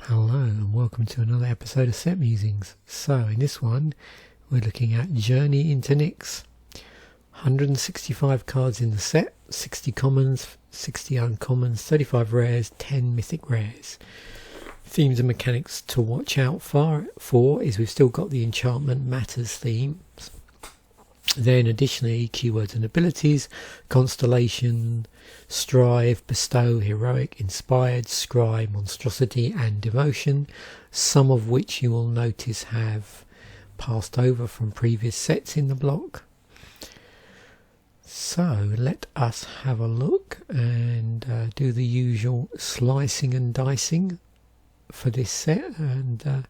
Hello and welcome to another episode of Set Musings. So in this one we're looking at Journey into Nyx. 165 cards in the set, 60 commons, 60 uncommons, 35 rares, 10 mythic rares. Themes and mechanics to watch out for is we've still got the Enchantment Matters themes. Then additionally keywords and abilities: Constellation, Strive, Bestow, Heroic, Inspired, Scry, Monstrosity and Devotion, some of which you will notice have passed over from previous sets in the block. So let us have a look and do the usual slicing and dicing for this set and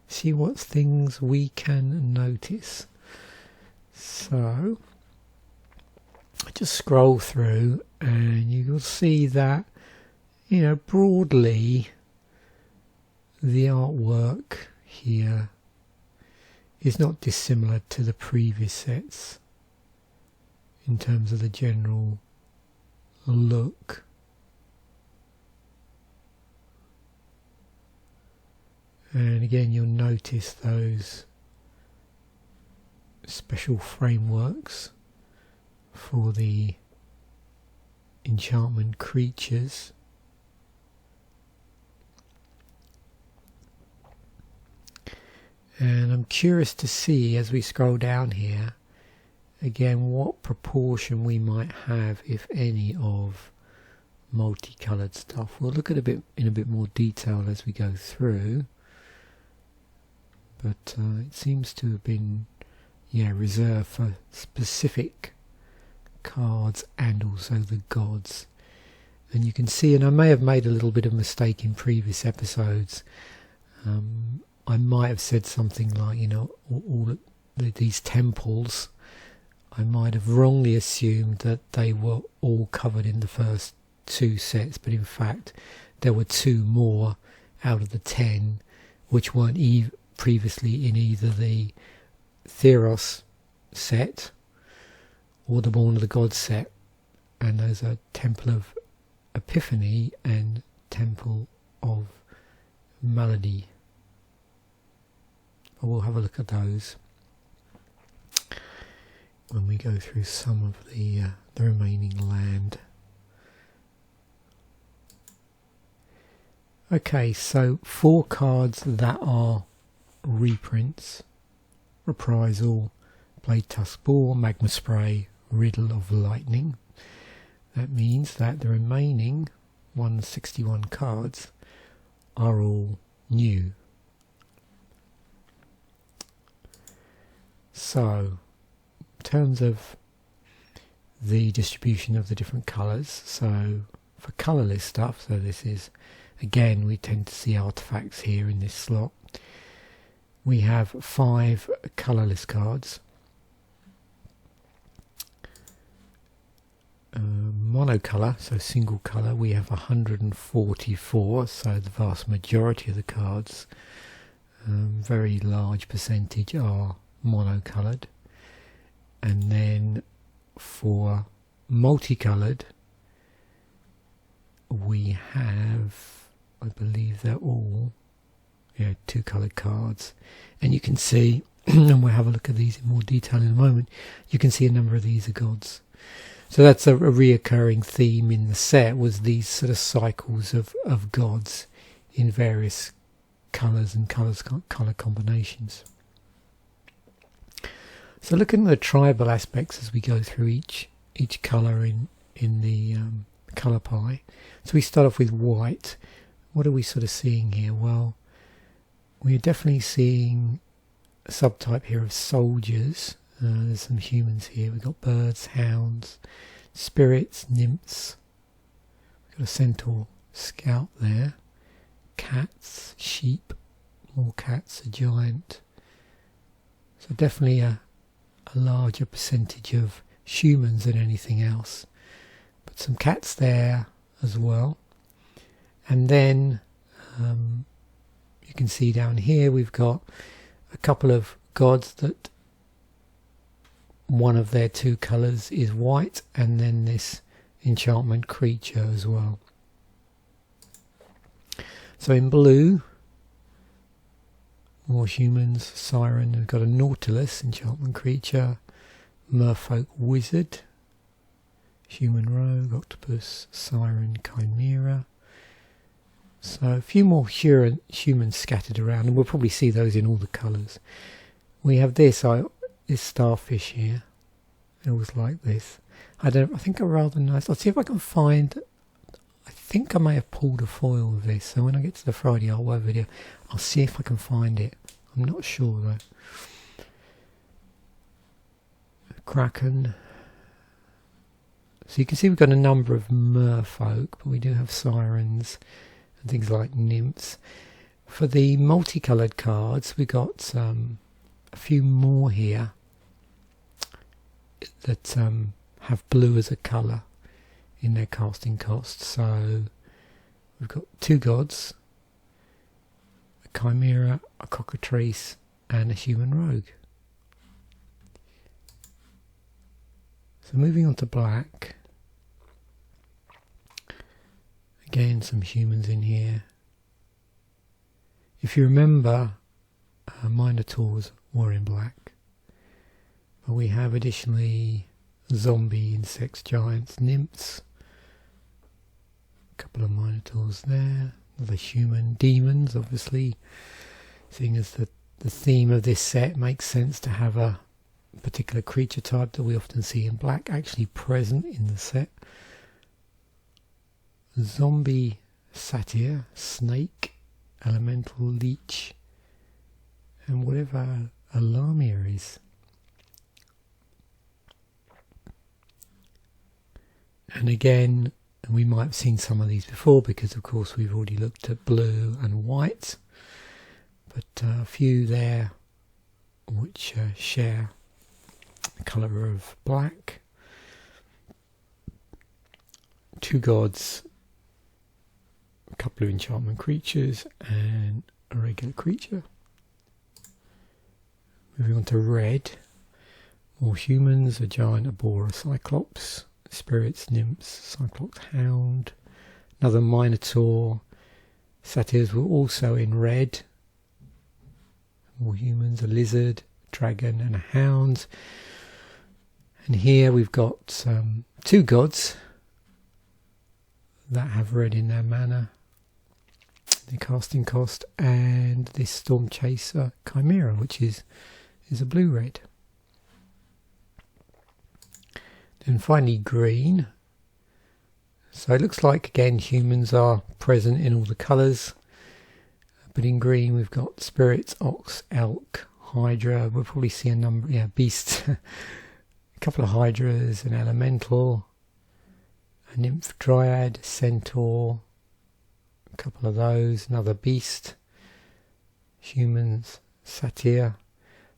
see what things we can notice. So just scroll through and you will see that, broadly the artwork here is not dissimilar to the previous sets in terms of the general look. And again, you'll notice those special frameworks for the enchantment creatures. And I'm curious to see, as we scroll down here, again what proportion we might have, if any, of multicolored stuff. We'll look at in a bit more detail as we go through, but it seems to have been reserved for specific cards and also the gods. And you can see, and I may have made a little bit of mistake in previous episodes, I might have said something like, all these temples, I might have wrongly assumed that they were all covered in the first two sets, but in fact there were two more out of the 10 which weren't previously in either the Theros set or the Born of the Gods set, and those are Temple of Epiphany and Temple of Melody. But we'll have a look at those when we go through some of the remaining land. Okay, so 4 cards that are reprints: Reprisal, Blade Tusk Bore, Magma Spray, Riddle of Lightning. That means that the remaining 161 cards are all new. So, in terms of the distribution of the different colours, so for colourless stuff, so this is, again, we tend to see artefacts here in this slot. We have 5 colourless cards. Monocolour, so single colour, we have 144, so the vast majority of the cards, very large percentage, are monocoloured. And then for multicoloured, we have, I believe they're all 2 coloured cards, and you can see, and we'll have a look at these in more detail in a moment, you can see a number of these are gods. So that's a reoccurring theme in the set, was these sort of cycles of gods in various colours and colour combinations. So looking at the tribal aspects as we go through each colour in the colour pie. So we start off with white. What are we sort of seeing here? Well, we're definitely seeing a subtype here of soldiers. There's some humans here. We've got birds, hounds, spirits, nymphs. We've got a centaur scout there. Cats, sheep, more cats, a giant. So definitely a larger percentage of humans than anything else. But some cats there as well. And then you can see down here we've got a couple of gods that one of their 2 colours is white, and then this enchantment creature as well. So in blue More humans, siren. We've got a nautilus, enchantment creature, merfolk wizard, human rogue, octopus, siren, chimera. So a few more humans scattered around, and we'll probably see those in all the colours. We have this starfish here. It was like this. I think they're rather nice. I'll see if I can find. I think I may have pulled a foil of this, so when I get to the Friday artwork video, I'll see if I can find it. I'm not sure though. Kraken. So you can see we've got a number of merfolk, but we do have sirens and things like nymphs. For the multicoloured cards, we got a few more here that have blue as a colour in their casting cost. So we've got 2 gods, a chimera, a cockatrice, and a human rogue. So moving on to black. Again, some humans in here. If you remember, Minotaurs were in black. But we have additionally zombie insects, giants, nymphs. A couple of Minotaurs there. Another human, demons, obviously. Seeing as the theme of this set makes sense to have a particular creature type that we often see in black actually present in the set. Zombie satyr, snake, elemental leech, and whatever a lamia is. And again, we might have seen some of these before because of course we've already looked at blue and white, but a few there which share the colour of black. 2 gods, a couple of enchantment creatures, and a regular creature. Moving on to red. More humans, a giant, a boar, a cyclops, spirits, nymphs, cyclops, hound, another minotaur. Satyrs were also in red. More humans, a lizard, a dragon, and a hound. And here we've got 2 gods that have red in their mana, the casting cost, and this storm chaser chimera, which is a blue-red. Then finally green. So it looks like again humans are present in all the colours, but in green we've got spirits, ox, elk, hydra. We'll probably see a number, beasts. A couple of hydras, an elemental, a nymph dryad, centaur, a couple of those, another beast, humans, satyr.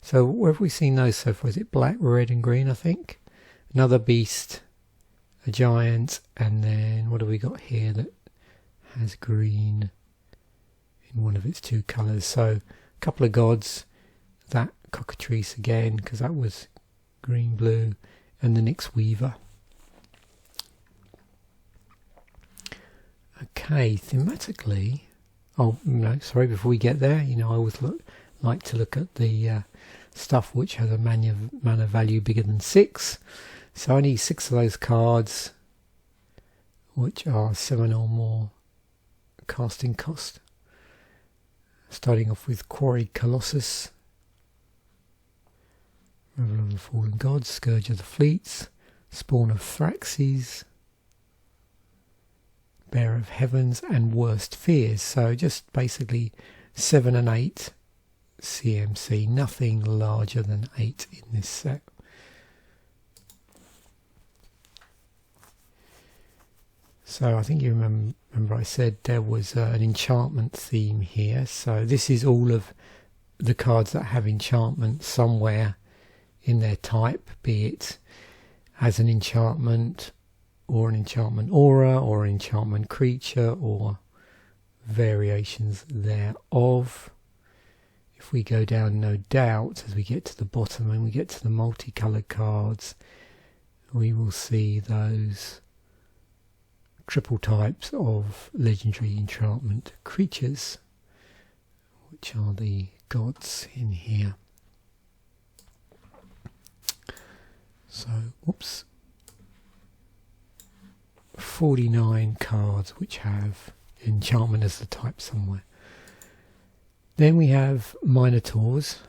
So where have we seen those so far? Is it black, red and green, I think? Another beast, a giant, and then what have we got here that has green in one of its 2 colours? So a couple of gods, that cockatrice again, because that was green, blue, and the Nyx Weaver. Okay, thematically, before we get there, I always like to look at the stuff which has a mana value bigger than 6. So I need 6 of those cards, which are 7 or more casting cost. Starting off with Quarry Colossus, Revel of the Fallen Gods, Scourge of the Fleets, Spawn of Thraxes, Bear of Heavens, and Worst Fears. So just basically 7 and 8 CMC, nothing larger than 8 in this set. So I think you remember I said there was an enchantment theme here. So this is all of the cards that have enchantment somewhere in their type, be it as an enchantment or an enchantment aura or an enchantment creature or variations thereof. If we go down, no doubt, as we get to the bottom and we get to the multicoloured cards, we will see those triple types of legendary enchantment creatures, which are the gods in here. So, whoops, 49 cards which have enchantment as the type somewhere. Then we have Minotaurs.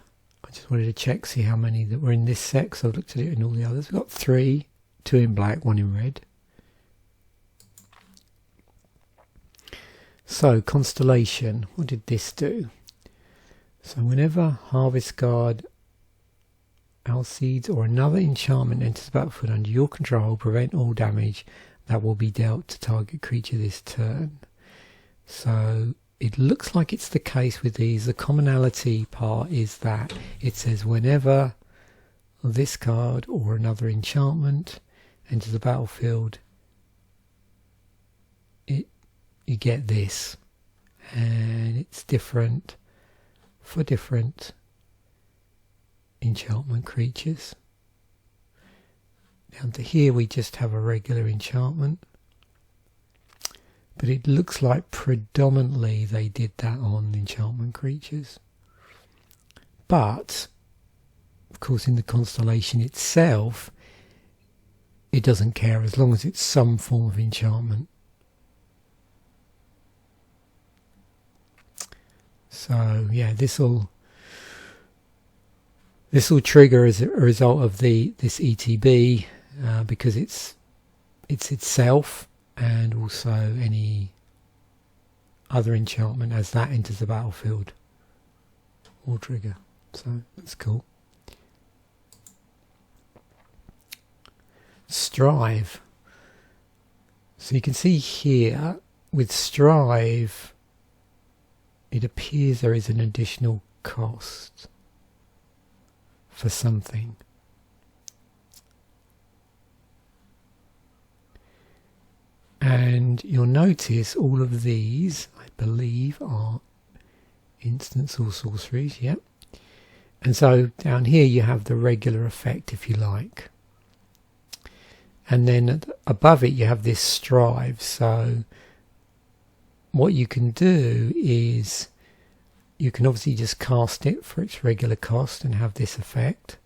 I just wanted to check, see how many that were in this set, so I looked at it in all the others. We've got 3, 2 in black, 1 in red. So, Constellation, what did this do? So whenever Harvest Guard, Alcedes or another enchantment enters the battlefield under your control, prevent all damage that will be dealt to target creature this turn. So it looks like it's the case with these. The commonality part is that it says whenever this card or another enchantment enters the battlefield, you get this, and it's different for different enchantment creatures. Down to here we just have a regular enchantment, but it looks like predominantly they did that on enchantment creatures. But of course in the Constellation itself it doesn't care as long as it's some form of enchantment. So yeah, this will trigger as a result of this ETB because it's itself, and also any other enchantment as that enters the battlefield will trigger. So that's cool. Strive. So you can see here with Strive, it appears there is an additional cost for something. And you'll notice all of these, I believe, are instants or sorceries, yep. And so down here you have the regular effect, if you like. And then above it you have this Strive. So what you can do is you can obviously just cast it for its regular cost and have this effect,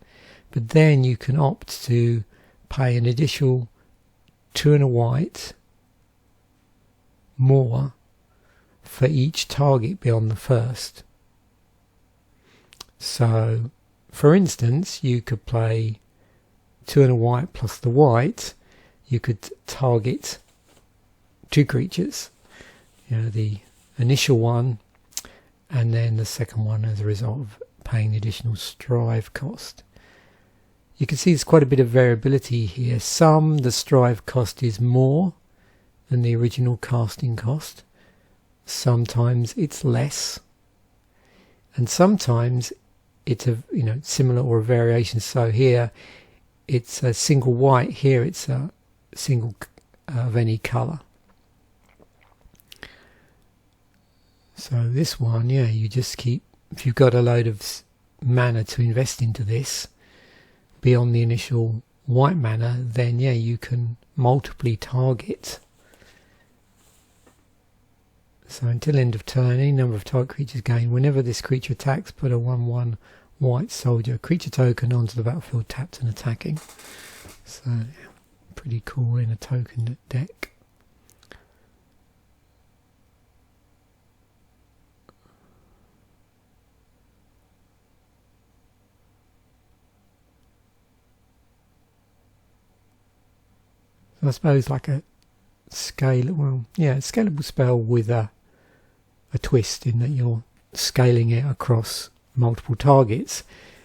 but then you can opt to pay an additional 2 and a white more for each target beyond the first. So for instance, you could play 2 and a white plus the white. You could target 2 creatures, you know, the initial one and then the second one as a result of paying the additional Strive cost. You can see there's quite a bit of variability here. The Strive cost is more than the original casting cost. Sometimes it's less, and sometimes it's a similar or a variation. So here it's a single white, here it's a single of any colour. So this one, yeah, you just keep, if you've got a load of mana to invest into this beyond the initial white mana, then yeah, you can multiply target. So until end of turn, any number of target creatures gain. Whenever this creature attacks, put a 1/1 white soldier creature token onto the battlefield tapped and attacking. So yeah, pretty cool in a token deck. I suppose like a scalable spell with a twist in that you're scaling it across multiple targets,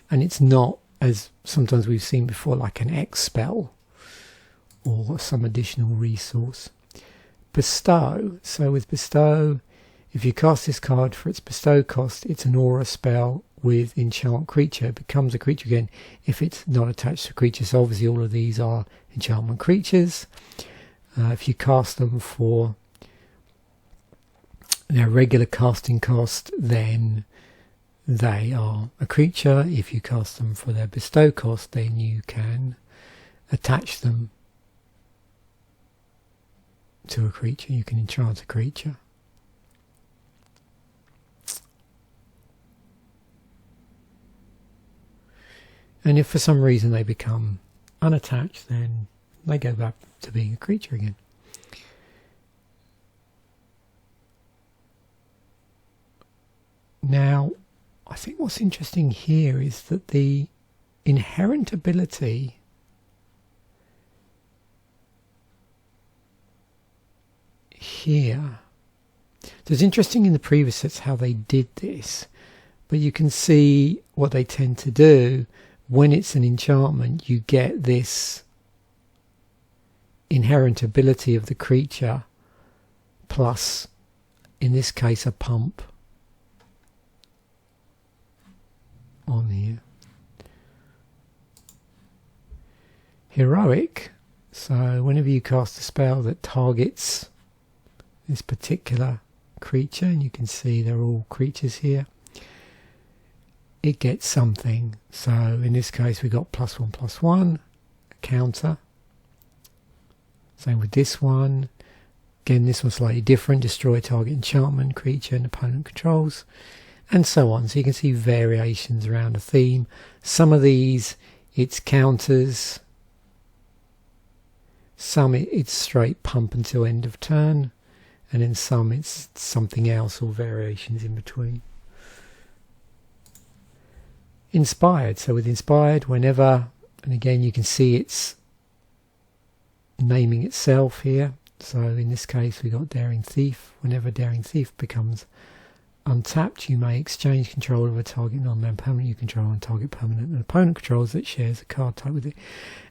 and it's not, as sometimes we've seen before, like an X spell or some additional resource. Bestow. So with Bestow, if you cast this card for its bestow cost, it's an aura spell with enchant creature. It becomes a creature again if it's not attached to a creature. So obviously all of these are enchantment creatures. If you cast them for their regular casting cost, then they are a creature. If you cast them for their bestow cost, then you can attach them to a creature. You can enchant a creature. And if for some reason they become unattached, then they go back to being a creature again. Now, I think what's interesting here is that the inherent ability here, so it's interesting in the previous sets how they did this, but you can see what they tend to do. When it's an enchantment, you get this inherent ability of the creature plus, in this case, a pump on here. Heroic, so whenever you cast a spell that targets this particular creature, and you can see they're all creatures here, it gets something. So in this case we got +1/+1, a counter. Same with this one. Again, this one's slightly different. Destroy target enchantment, creature and opponent controls, and so on. So you can see variations around a theme. Some of these it's counters, some it's straight pump until end of turn, and in some it's something else or variations in between. Inspired, so with inspired, whenever, and again you can see it's naming itself here. So in this case we got Daring Thief. Whenever Daring Thief becomes untapped, you may exchange control of a target non-man permanent you control and target permanent and opponent controls that shares a card type with it.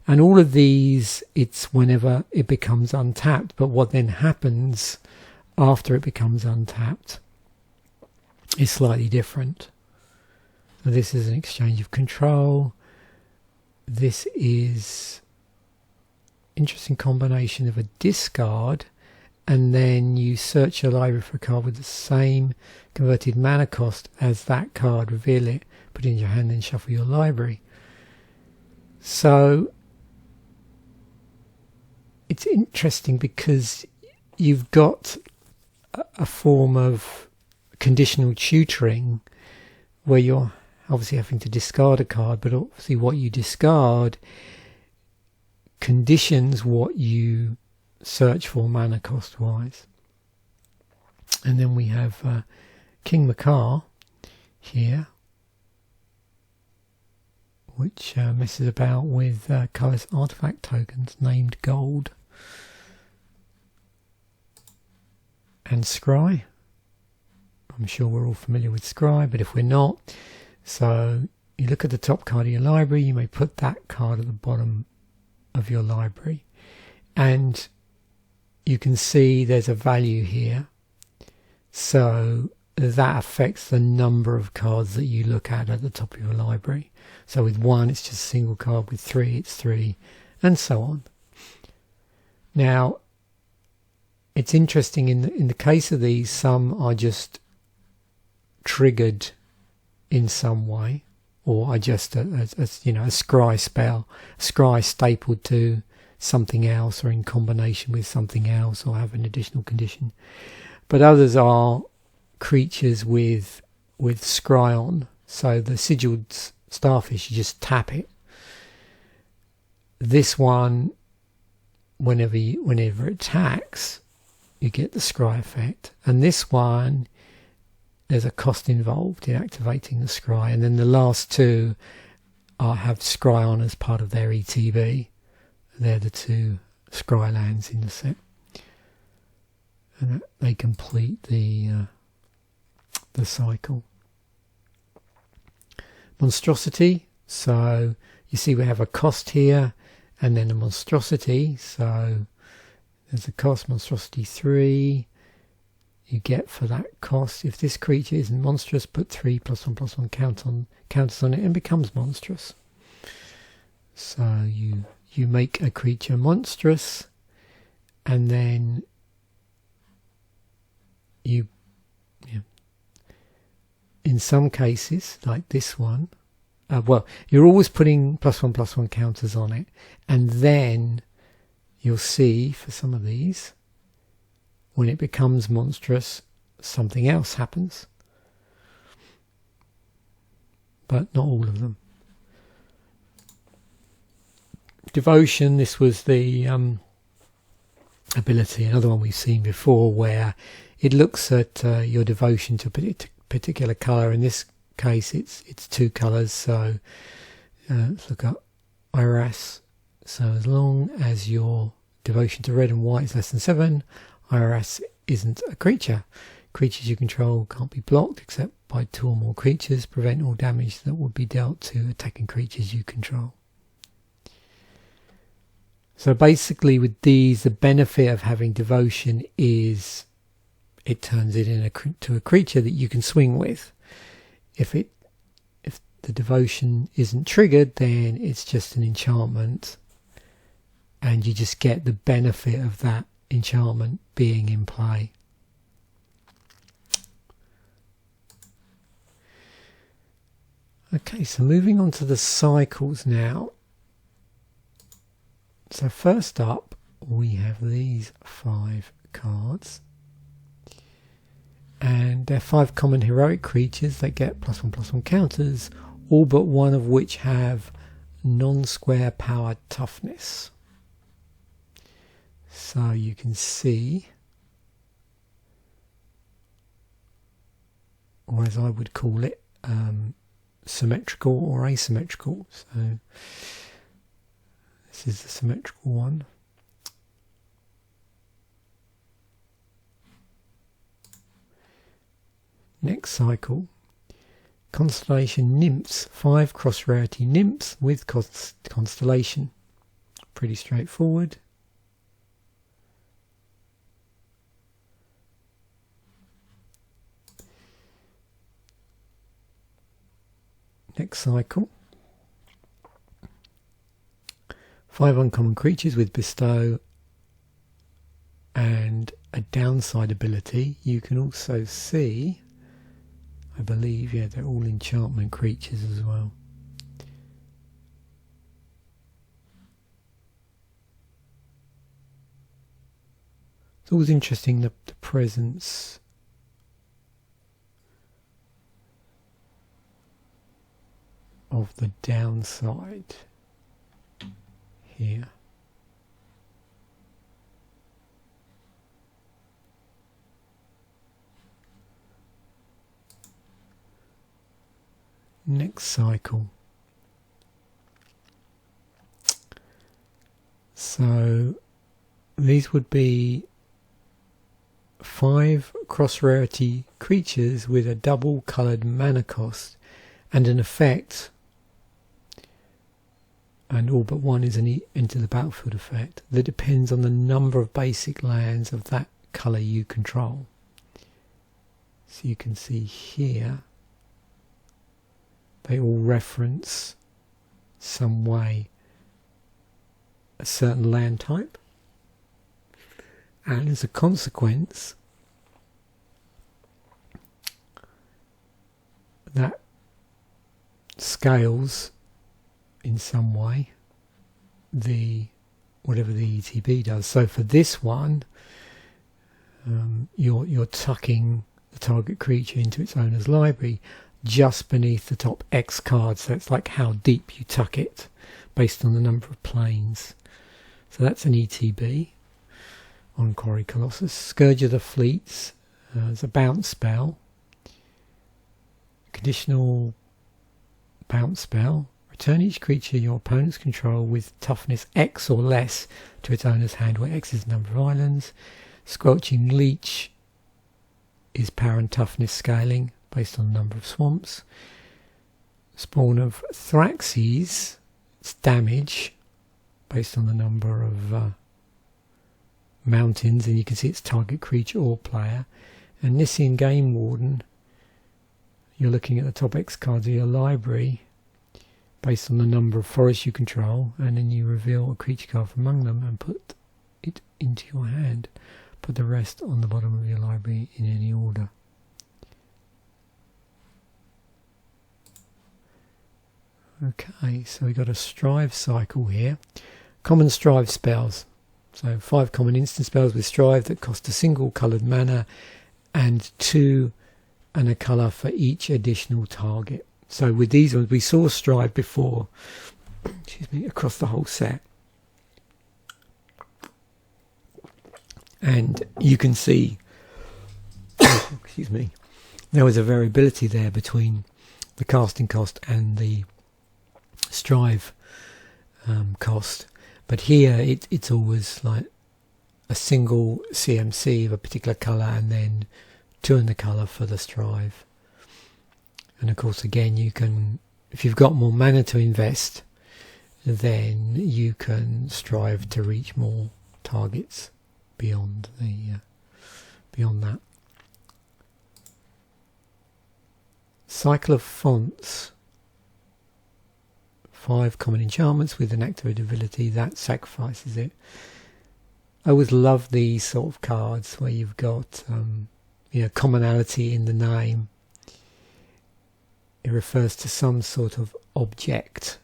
And all of these, it's whenever it becomes untapped, but what then happens after it becomes untapped is slightly different. So this is an exchange of control. This is interesting combination of a discard, and then you search your library for a card with the same converted mana cost as that card, reveal it, put it in your hand, then shuffle your library. So it's interesting because you've got a form of conditional tutoring where you're obviously having to discard a card, but obviously what you discard conditions what you search for mana cost wise. And then we have King Makar here, which messes about with colourless artifact tokens named gold. And Scry. I'm sure we're all familiar with Scry, but if we're not, so you look at the top card of your library, you may put that card at the bottom of your library, and you can see there's a value here, so that affects the number of cards that you look at the top of your library. So with 1 it's just a single card, with 3 it's 3, and so on. Now it's interesting in the case of these, some are just triggered in some way, or are just a scry spell, scry stapled to something else or in combination with something else or have an additional condition. But others are creatures with scry on, so the sigilled starfish, you just tap it. This one, whenever it attacks, you get the scry effect, and this one there's a cost involved in activating the scry, and then the last two have scry on as part of their ETB. They're the two scry lands in the set, and they complete the cycle. Monstrosity, so you see we have a cost here and then a monstrosity, so there's a cost, monstrosity 3. You get for that cost, if this creature isn't monstrous, put 3 +1/+1 counters on it and becomes monstrous. So you make a creature monstrous, and then you in some cases, like this one, well, you're always putting +1/+1 counters on it, and then you'll see for some of these, when it becomes monstrous, something else happens. But not all of them. Devotion, this was the ability, another one we've seen before, where it looks at your devotion to a particular colour. In this case it's 2 colours, so let's look up IRAS. So as long as your devotion to red and white is less than 7, IRAS isn't a creature. Creatures you control can't be blocked except by 2 or more creatures. Prevent all damage that would be dealt to attacking creatures you control. So basically with these, the benefit of having devotion is it turns it into a creature that you can swing with. If the devotion isn't triggered, then it's just an enchantment, and you just get the benefit of that enchantment being in play. Okay, so moving on to the cycles now. So first up we have these 5 cards, and they're 5 common heroic creatures that get +1/+1 counters, all but one of which have non-square powered toughness. So you can see, or as I would call it, symmetrical or asymmetrical. So this is the symmetrical one. Next cycle, Constellation Nymphs, 5 cross rarity nymphs with Constellation. Pretty straightforward. Next cycle, 5 uncommon creatures with Bestow and a downside ability. You can also see, I believe, yeah, they're all enchantment creatures as well. It's always interesting the presence of the downside here. Next cycle. So these would be 5 cross rarity creatures with a double coloured mana cost and an effect, and all but one is an enter the battlefield effect that depends on the number of basic lands of that colour you control. So you can see here they all reference some way a certain land type, and as a consequence that scales in some way whatever the ETB does. So for this one, you're tucking the target creature into its owner's library just beneath the top X card, so it's like how deep you tuck it based on the number of planes. So that's an ETB on Quarry Colossus. Scourge of the Fleets is a bounce spell, conditional bounce spell. Return each creature your opponent's control with toughness X or less to its owner's hand, where X is the number of islands. Squelching Leech is power and toughness scaling based on the number of swamps. Spawn of Thraxes, it's damage based on the number of mountains, and you can see it's target creature or player. And Nissian Game Warden, you're looking at the top X cards of your library based on the number of forests you control, and then you reveal a creature card from among them and put it into your hand. Put the rest on the bottom of your library in any order. Okay, so we got a Strive cycle here. Common Strive spells. So 5 common instant spells with Strive that cost a single coloured mana and 2 and a colour for each additional target. So with these ones, we saw Strive before, excuse me, across the whole set. And you can see, excuse me, there was a variability there between the casting cost and the strive cost. But here it's always like a single CMC of a particular colour and then 2 in the colour for the strive. And of course, again, you can, if you've got more mana to invest, then you can strive to reach more targets beyond that. Cycle of fonts. 5 common enchantments with an activated ability that sacrifices it. I always love these sort of cards where you've got commonality in the name. It refers to some sort of object,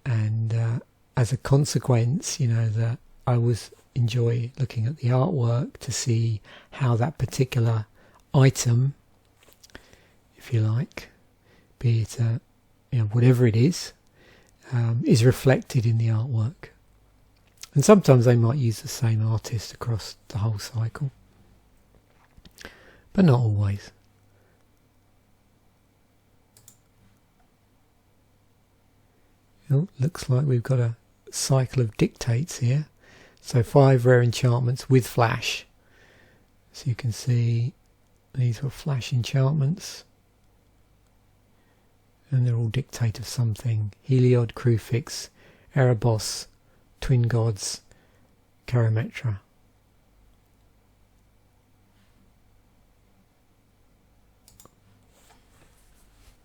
and as a consequence, that I always enjoy looking at the artwork to see how that particular item, if you like, be it whatever it is reflected in the artwork. And sometimes they might use the same artist across the whole cycle, but not always. Oh, looks like we've got a cycle of dictates here. So 5 rare enchantments with flash. So you can see these were flash enchantments. And they're all dictate of something. Heliod, Crucifix, Erebos, Twin Gods, Karametra.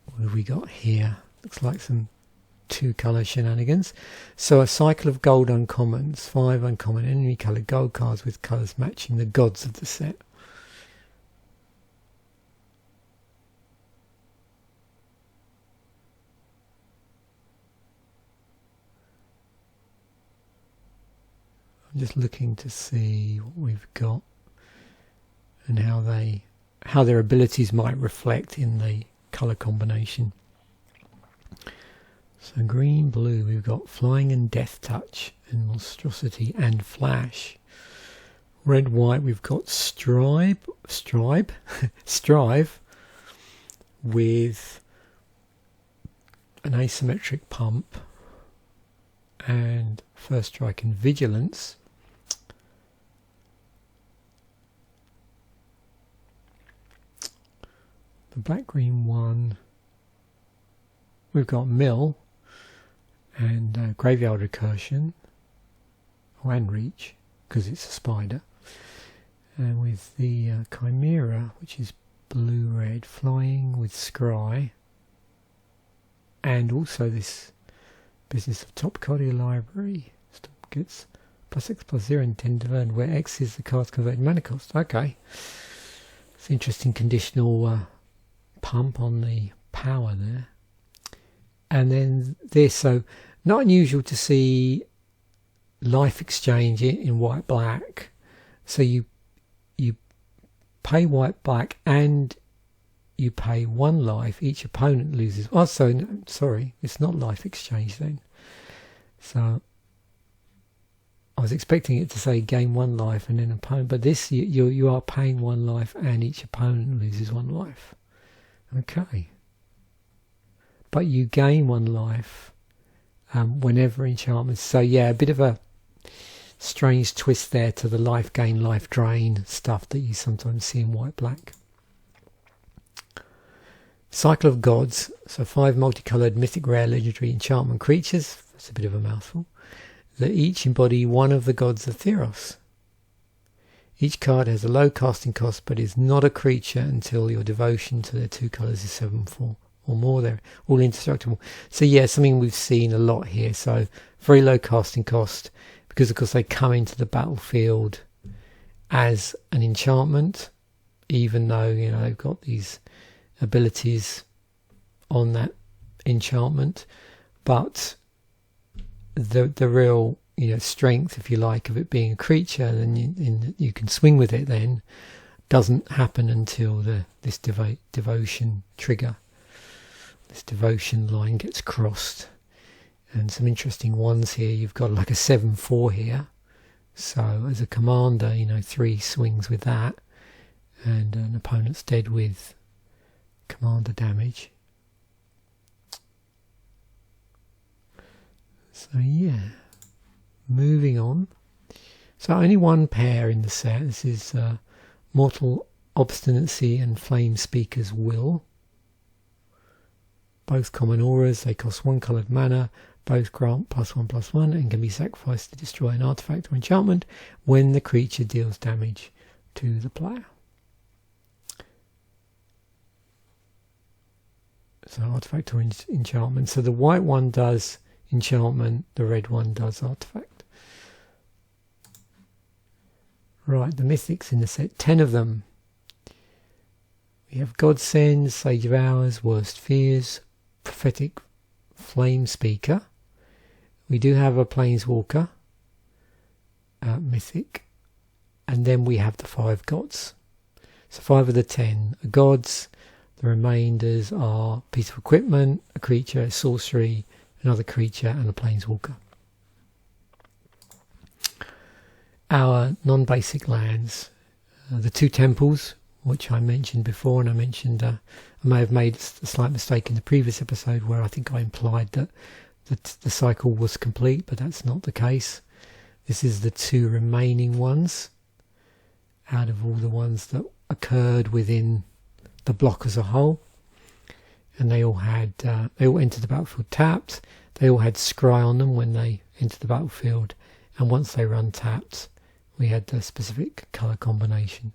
What have we got here? Looks like some 2-colour shenanigans. So a cycle of gold uncommons, 5 uncommon enemy coloured gold cards with colours matching the gods of the set. I'm just looking to see what we've got and how their abilities might reflect in the colour combination. So green, blue, we've got flying and death touch and monstrosity and flash. Red, white, we've got strive with an asymmetric pump and first strike and vigilance. The black green one, we've got mill and graveyard recursion, and reach because it's a spider, and with the Chimera, which is blue red, flying with scry, and also this business of top card of your library gets +X+0 and 10 to learn, where X is the card's converted mana cost. Okay, it's an interesting conditional pump on the power there. And then this, so not unusual to see life exchange in white black. So you pay white black and you pay 1 life, each opponent loses. Oh, so no, sorry, it's not life exchange then. So I was expecting it to say gain 1 life and then opponent, but this you are paying 1 life and each opponent loses 1 life. Okay. But you gain 1 life whenever enchantments. So yeah, a bit of a strange twist there to the life gain, life drain stuff that you sometimes see in white black. Cycle of Gods. So 5 multicoloured mythic rare legendary enchantment creatures. That's a bit of a mouthful. That each embody one of the gods of Theros. Each card has a low casting cost but is not a creature until your devotion to their 2 colours is 7/4 or more. They're all indestructible. So yeah, something we've seen a lot here. So very low casting cost because of course they come into the battlefield as an enchantment, even though they've got these abilities on that enchantment, but the real strength, if you like, of it being a creature, then you can swing with it, then doesn't happen until this devotion trigger, this devotion line gets crossed. And some interesting ones here. You've got like a 7/4 here So as a commander, 3 swings with that, and an opponent's dead with commander damage. So yeah, moving on. So only one pair in the set. This is Mortal Obstinacy and Flame Speaker's Will. Both common auras, they cost 1 coloured mana, both grant +1/+1 and can be sacrificed to destroy an artifact or enchantment when the creature deals damage to the player. So artifact or enchantment. So the white one does enchantment, the red one does artifact. Right, the mythics in the set, 10 of them. We have Godsend, Sage of Hours, Worst Fears, Prophetic Flame Speaker. We do have a Planeswalker, mythic, and then we have the 5 gods. So 5 of the 10 are gods. The remainders are a piece of equipment, a creature, a sorcery, another creature, and a Planeswalker. Our non-basic lands, the 2 temples, which I mentioned before, and I mentioned I may have made a slight mistake in the previous episode where I think I implied that the cycle was complete, but that's not the case. This is the 2 remaining ones out of all the ones that occurred within the block as a whole, and they all entered the battlefield tapped. They all had scry on them when they entered the battlefield, and once they were untapped, we had a specific colour combination.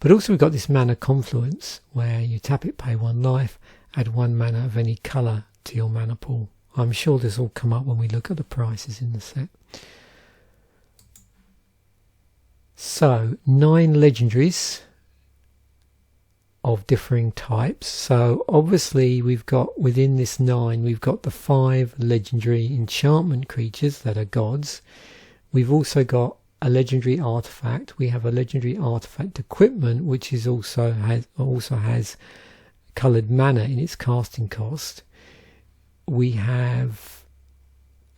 But also we've got this mana Confluence, where you tap it, pay 1 life, add 1 mana of any colour to your mana pool. I'm sure this will come up when we look at the prices in the set. So 9 legendaries of differing types. So obviously we've got, within this 9, we've got the 5 legendary enchantment creatures that are gods. We've also got a legendary artifact. We have a legendary artifact equipment, which is also has coloured mana in its casting cost. We have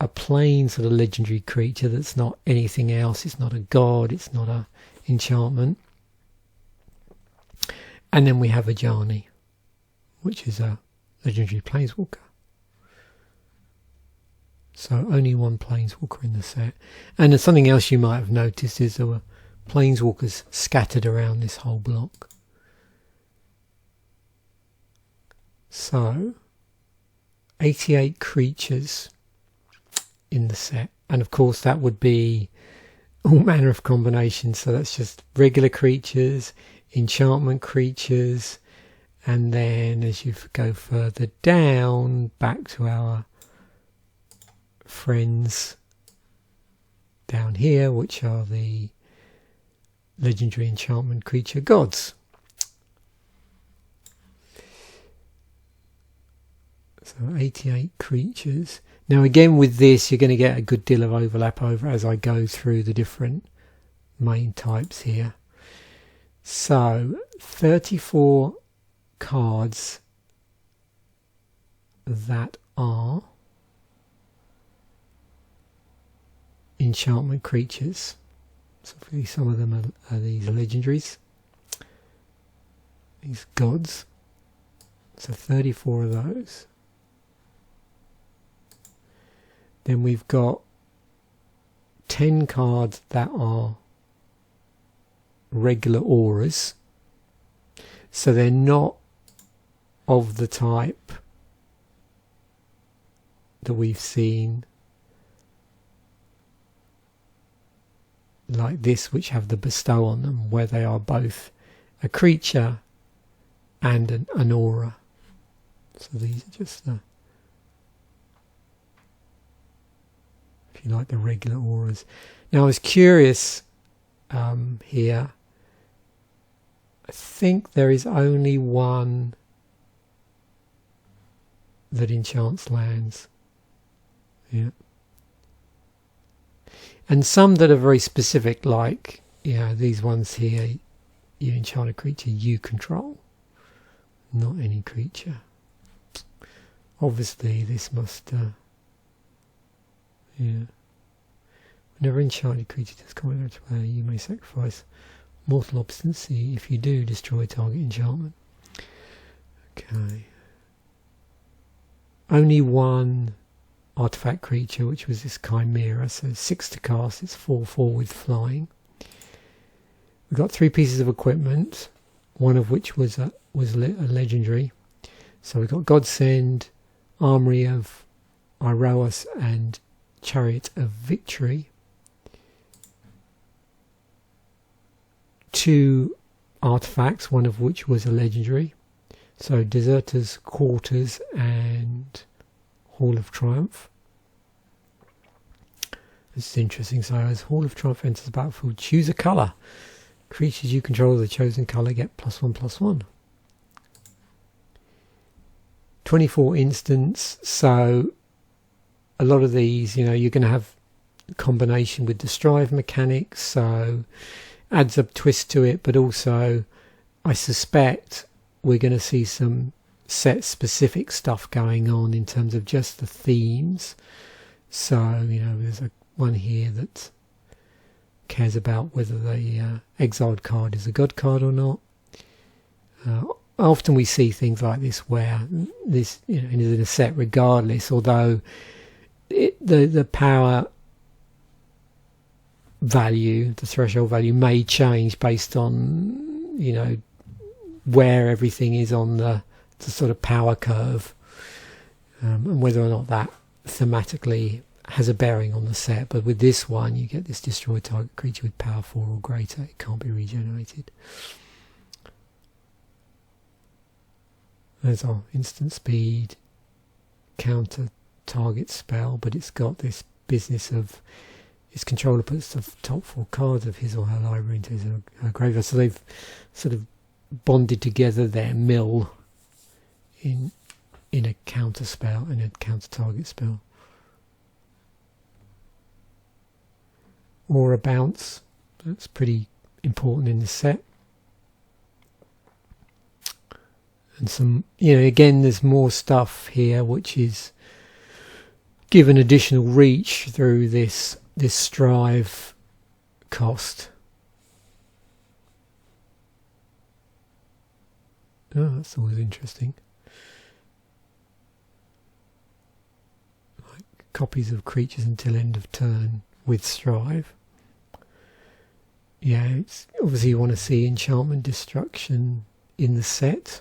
a plain sort of legendary creature that's not anything else. It's not a god, it's not a enchantment. And then we have a Jani, which is a legendary planeswalker. So only 1 planeswalker in the set. And there's something else you might have noticed is there were planeswalkers scattered around this whole block. So 88 creatures in the set, and of course that would be all manner of combinations. So that's just regular creatures, enchantment creatures, and then as you go further down back to our friends down here, which are the legendary enchantment creature gods. So 88 creatures. Now again with this you're going to get a good deal of overlap over as I go through the different main types here. So 34 cards that are enchantment creatures. So some of them are these legendaries, these gods. So 34 of those. Then we've got 10 cards that are regular auras. So they're not of the type that we've seen like this, which have the bestow on them, where they are both a creature and an aura. So these are just the, if you like, the regular auras. Now I was curious here. I think there is only one that enchants lands. Yeah. And some that are very specific, like, these ones here, you enchant a creature you control, not any creature. Obviously this must, Whenever enchanted creature does combat to player, you may sacrifice mortal obstinacy. If you do, destroy target enchantment. Okay. Only one artifact creature, which was this Chimera, so 6 to cast. It's 4/4 with flying. We've got 3 pieces of equipment, one of which was a legendary. So we've got Godsend, Armory of Iroas, and Chariot of Victory. 2 artifacts, one of which was a legendary. So Deserter's Quarters and Hall of Triumph. This is interesting. So as Hall of Triumph enters the battlefield, choose a colour. Creatures you control of the chosen colour get +1/+1. 24 instants. So a lot of these, you're going to have a combination with the strive mechanics. So adds a twist to it, but also I suspect we're going to see some set specific stuff going on in terms of just the themes. So there's one here that cares about whether the exiled card is a god card or not. Often we see things like this where this is in a set regardless, although the power value, the threshold value, may change based on where everything is on the sort of power curve, and whether or not that thematically has a bearing on the set. But with this one, you get this destroy target creature with power 4 or greater. It can't be regenerated. There's our instant speed, counter target spell, but it's got this business of its controller puts the top 4 cards of his or her library into her graveyard. So they've sort of bonded together their mill in a counter spell and a counter target spell. Aura bounce, that's pretty important in the set. And some, again, there's more stuff here which is given additional reach through this strive cost. Oh, that's always interesting. Like copies of creatures until end of turn with strive. Yeah, it's obviously you want to see enchantment destruction in the set.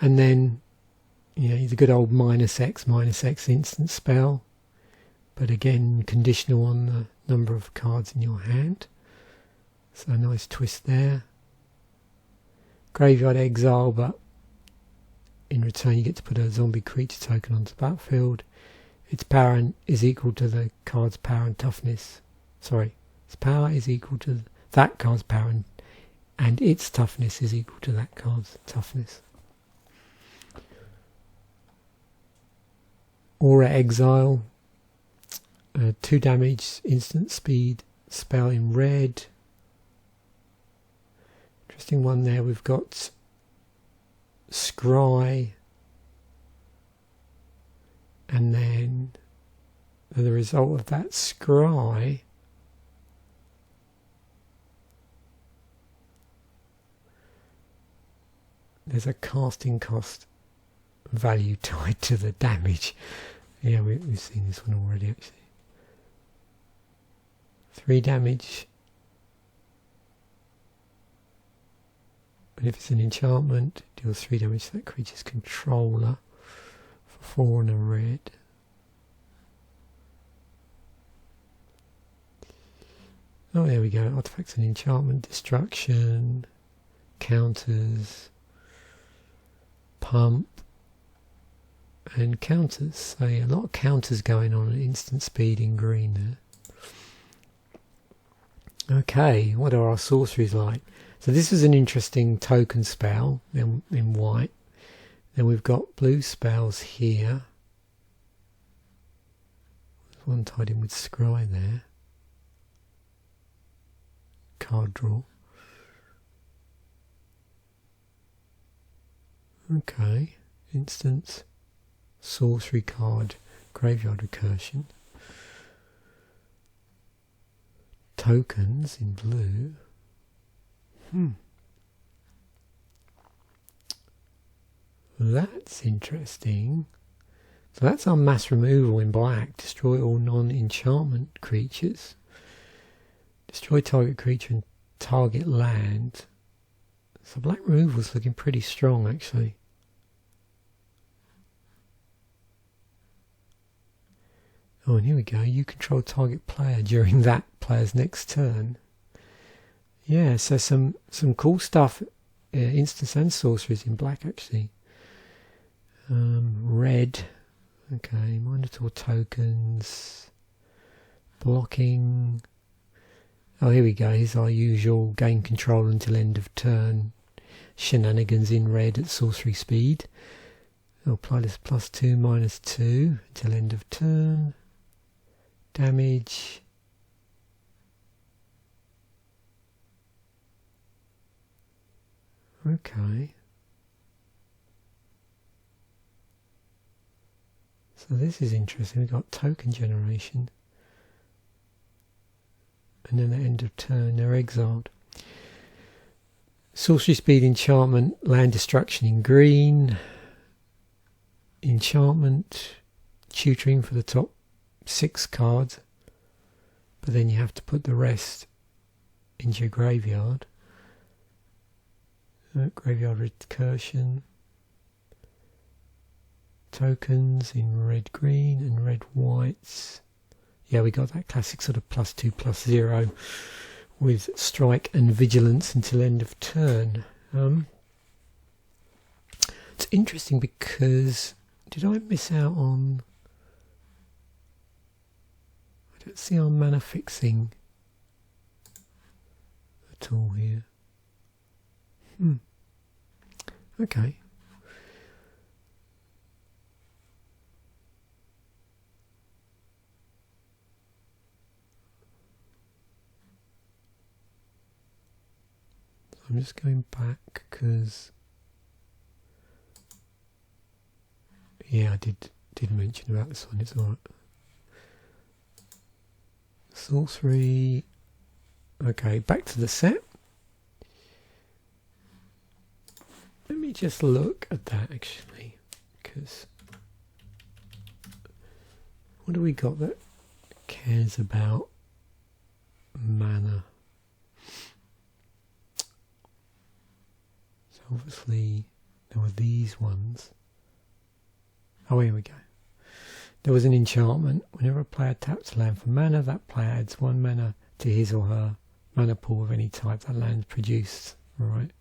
And then the good old -X instant spell, but again conditional on the number of cards in your hand. So a nice twist there. Graveyard exile, but in return you get to put a zombie creature token onto the battlefield. Its power is equal to the card's power and toughness. Sorry, its power is equal to that card's power, and its toughness is equal to that card's toughness. Aura exile, 2 damage, instant speed spell in red. Interesting one there. We've got Scry, and then the result of that Scry there's a casting cost value tied to the damage. Yeah, we've seen this one already actually. 3 damage. And if it's an enchantment, it deals 3 damage to that creature's controller for 4 and a red. Oh, there we go. Artifacts and enchantment, destruction, counters, pump, and counters. So yeah, a lot of counters going on at instant speed in green there. Okay, what are our sorceries like? So this is an interesting token spell in white. Then we've got blue spells here. There's one tied in with Scry there. Card draw. Okay, instant sorcery card graveyard recursion. Tokens in blue. That's interesting. So that's our mass removal in black. Destroy all non-enchantment creatures. Destroy target creature and target land. So black removal's looking pretty strong actually. Oh, and here we go. You control target player during that player's next turn. Yeah, so some cool stuff. Instants and sorceries in black actually. Red. Okay, Minotaur tokens. Blocking. Oh, here we go. Here's our usual gain control until end of turn. Shenanigans in red at sorcery speed. I'll apply this +2, -2 until end of turn. Damage. Okay. So this is interesting. We've got token generation. And then at end of turn they're exiled. Sorcery speed enchantment, land destruction in green. Enchantment, tutoring for the top 6 cards. But then you have to put the rest into your graveyard. Graveyard recursion. Tokens in red green and red whites. Yeah, we got that classic sort of +2 +0 with strike and vigilance until end of turn. It's interesting because did I miss out on? I don't see our mana fixing at all here. Okay. I'm just going back because yeah, I did mention about this one. It's alright. Sorcery. Okay, back to the set. Let me just look at that actually, because what do we got that cares about mana? So obviously there were these ones. Oh, here we go. There was an enchantment. Whenever a player taps a land for mana, that player adds 1 mana to his or her mana pool of any type that land produced. Right.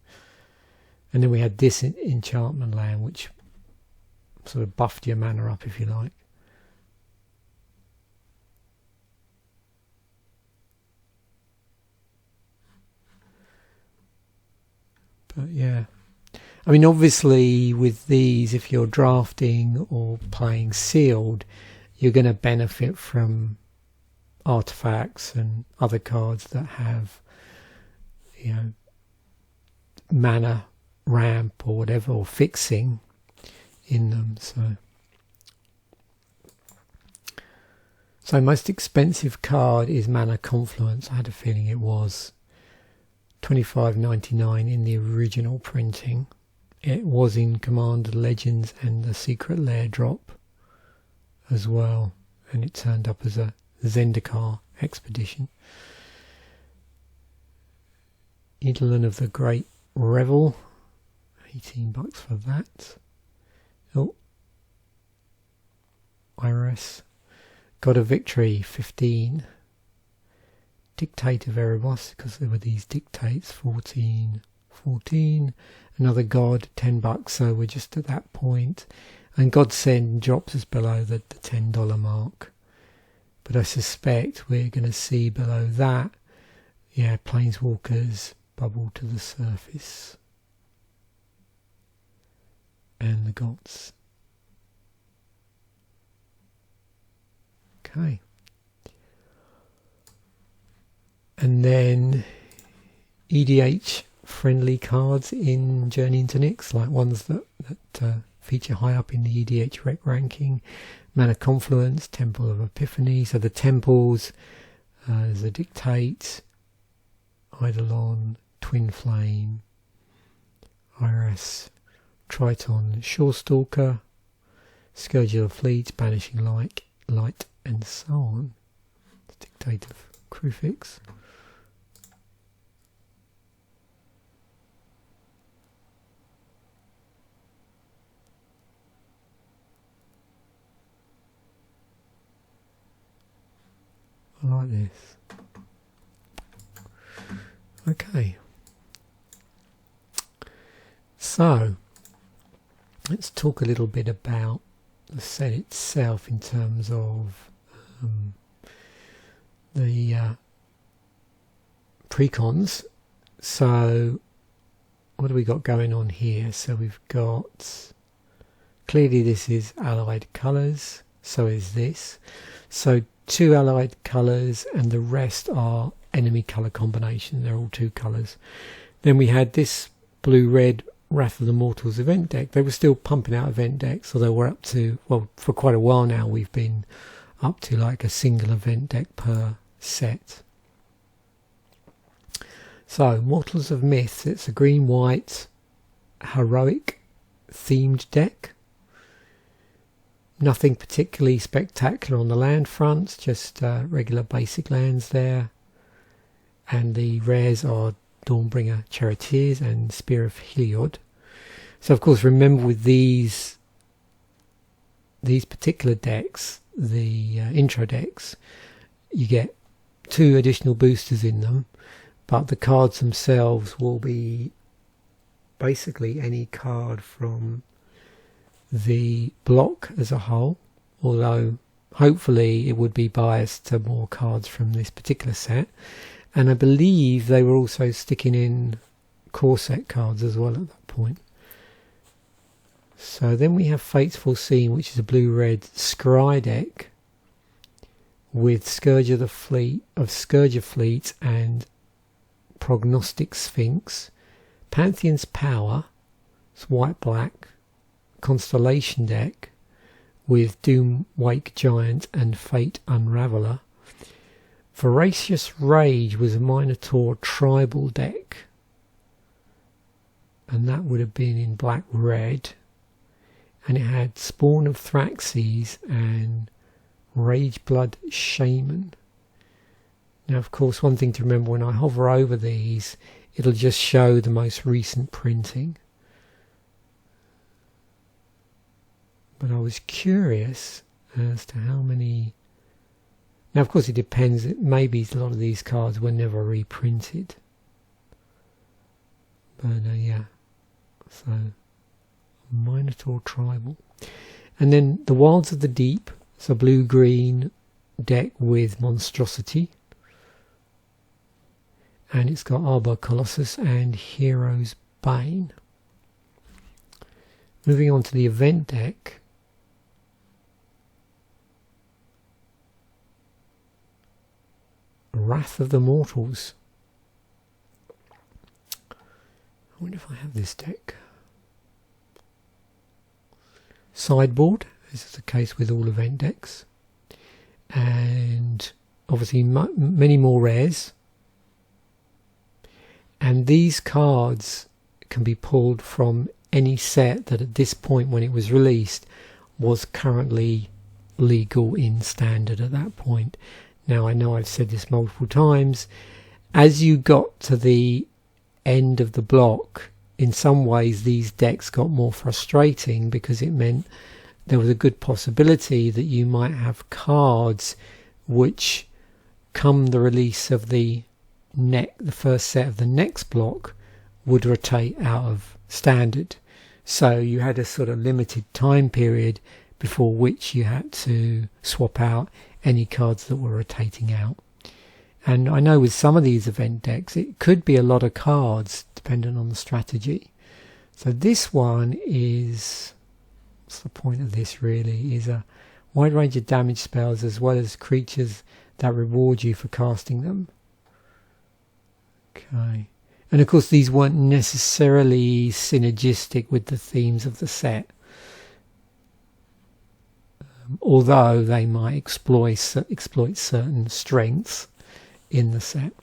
And then we had this enchantment land, which sort of buffed your mana up, if you like. But yeah, I mean, obviously with these, if you're drafting or playing sealed, you're going to benefit from artifacts and other cards that have, you know, mana ramp or whatever, or fixing in them. So most expensive card is Mana Confluence. I had a feeling it was $25.99 in the original printing. It was in Commander Legends and the Secret Lair drop as well, and it turned up as a Zendikar expedition. Eidolon of the Great Revel, $18 for that. Oh, Iris. God of Victory, 15. Dictate of Erebos, because there were these dictates, 14. Another God, $10, so we're just at that point. And Godsend drops us below the $10 mark. But I suspect we're going to see below that, yeah, Planeswalkers bubble to the surface. And the gods. Okay. And then EDH friendly cards in Journey into Nyx, like ones that feature high up in the EDH rec ranking. Mana Confluence, Temple of Epiphany. So the temples, there's a Dictate, Eidolon, Twin Flame, Iris, Triton, Shorestalker, Scourge of Fleet, Banishing Light, and so on. Dictate of Crucifix. I like this. Okay. So, let's talk a little bit about the set itself in terms of the precons. So, what do we got going on here? So we've got, clearly this is allied colours, so is this. So 2 allied colours and the rest are enemy colour combination. They're all 2 colours. Then we had this blue-red Wrath of the Mortals event deck. They were still pumping out event decks, although we're up to, well, for quite a while now we've been up to like a single event deck per set. So Mortals of Myth, it's a green-white heroic themed deck. Nothing particularly spectacular on the land fronts, just regular basic lands there. And the rares are Dawnbringer Charioteers and Spear of Heliod. So of course remember with these particular decks, the intro decks, you get 2 additional boosters in them, but the cards themselves will be basically any card from the block as a whole, although hopefully it would be biased to more cards from this particular set. And I believe they were also sticking in core set cards as well at that point. So then we have Fate's Foreseen, which is a blue-red scry deck with Scourge of the Fleet, Scourge of Fleet and Prognostic Sphinx. Pantheon's Power, it's white-black, Constellation deck with Doom Wake Giant and Fate Unraveler. Voracious Rage was a Minotaur tribal deck, and that would have been in black-red, and it had Spawn of Thraxes and Rageblood Shaman. Now of course one thing to remember, when I hover over these it'll just show the most recent printing. But I was curious as to how many. Now of course it depends, maybe a lot of these cards were never reprinted. But yeah, so Minotaur Tribal. And then the Wilds of the Deep, it's a blue-green deck with Monstrosity. And it's got Arbor Colossus and Hero's Bane. Moving on to the event deck. Wrath of the Mortals. I wonder if I have this deck. Sideboard, this is the case with all event decks. And obviously many more rares. And these cards can be pulled from any set that at this point when it was released was currently legal in standard at that point. Now I know I've said this multiple times, as you got to the end of the block, in some ways these decks got more frustrating because it meant there was a good possibility that you might have cards which, come the release of the first set of the next block, would rotate out of standard. So you had a sort of limited time period before which you had to swap out any cards that were rotating out. And I know with some of these event decks it could be a lot of cards depending on the strategy. So this one is, what's the point of this really, is a wide range of damage spells as well as creatures that reward you for casting them. Okay. And of course these weren't necessarily synergistic with the themes of the set. although they might exploit certain strengths in the set.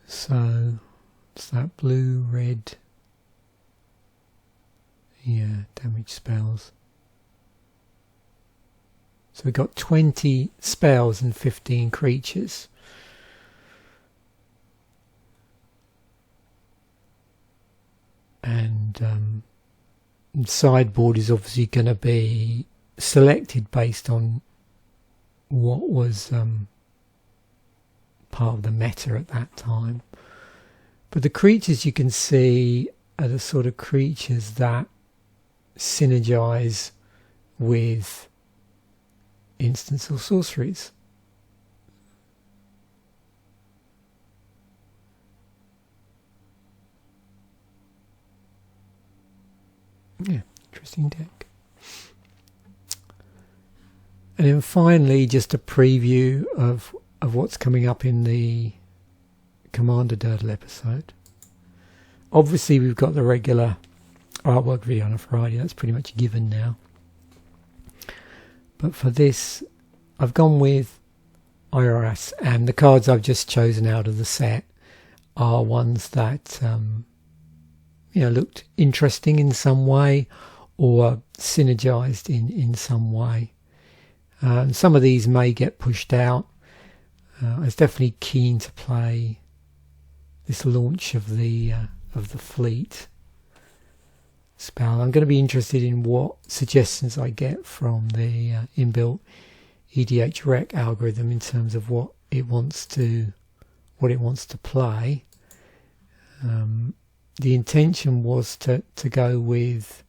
So it's that blue, red, yeah, damage spells. So we've got 20 spells and 15 creatures. And sideboard is obviously going to be selected based on what was part of the meta at that time. But the creatures you can see are the sort of creatures that synergize with instants or sorceries. Yeah, interesting deck. And then finally, just a preview of what's coming up in the Commander Durdle episode. Obviously, we've got the regular artwork video on a Friday. That's pretty much given now. But for this, I've gone with IRS, and the cards I've just chosen out of the set are ones that looked interesting in some way or synergized in some way. Some of these may get pushed out. I was definitely keen to play this launch of the fleet spell. I'm going to be interested in what suggestions I get from the inbuilt EDH rec algorithm in terms of what it wants to play. The intention was to go with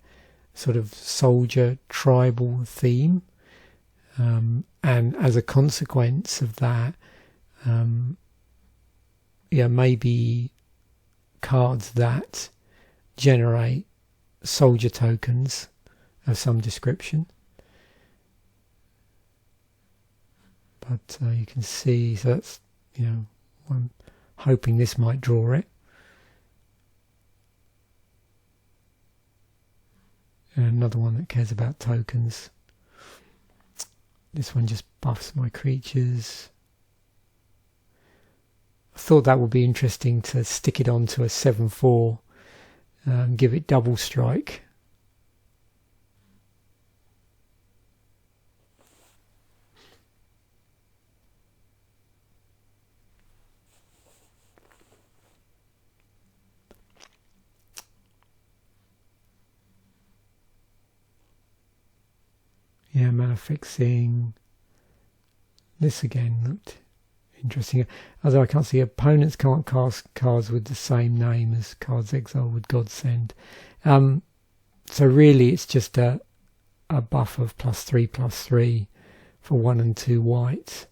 sort of soldier tribal theme, and as a consequence of that, maybe cards that generate soldier tokens of some description. But you can see, so that's, I'm hoping this might draw it. And another one that cares about tokens. This one just buffs my creatures. I thought that would be interesting to stick it onto a 7/4 and give it double strike. Yeah, mana fixing. This again looked interesting. Although I can't see, opponents can't cast cards with the same name as cards exiled with Godsend. So really it's just a buff of +3/+3 for 1 and 2 white.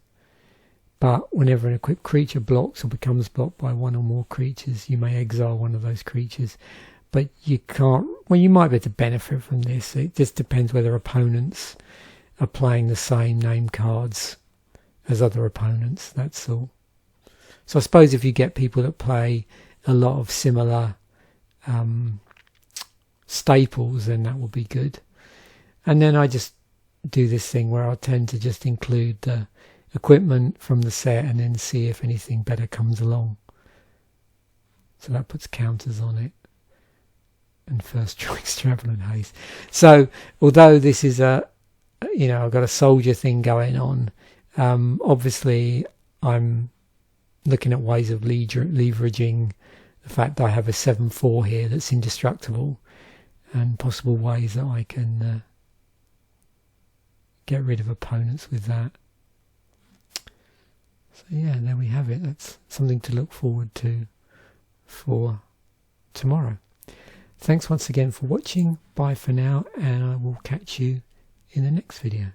But whenever an equipped creature blocks or becomes blocked by one or more creatures, you may exile one of those creatures. But you can't, well, you might be able to benefit from this. It just depends whether opponents are playing the same name cards as other opponents, that's all. So I suppose if you get people that play a lot of similar staples, then that will be good. And then I just do this thing where I tend to just include the equipment from the set and then see if anything better comes along. So that puts counters on it. And first choice travel and haste. So although this is I've got a soldier thing going on, obviously I'm looking at ways of leveraging the fact that I have a 7/4 here that's indestructible, and possible ways that I can get rid of opponents with that. So yeah, there we have it. That's something to look forward to for tomorrow. Thanks once again for watching. Bye for now, and I will catch you in the next video.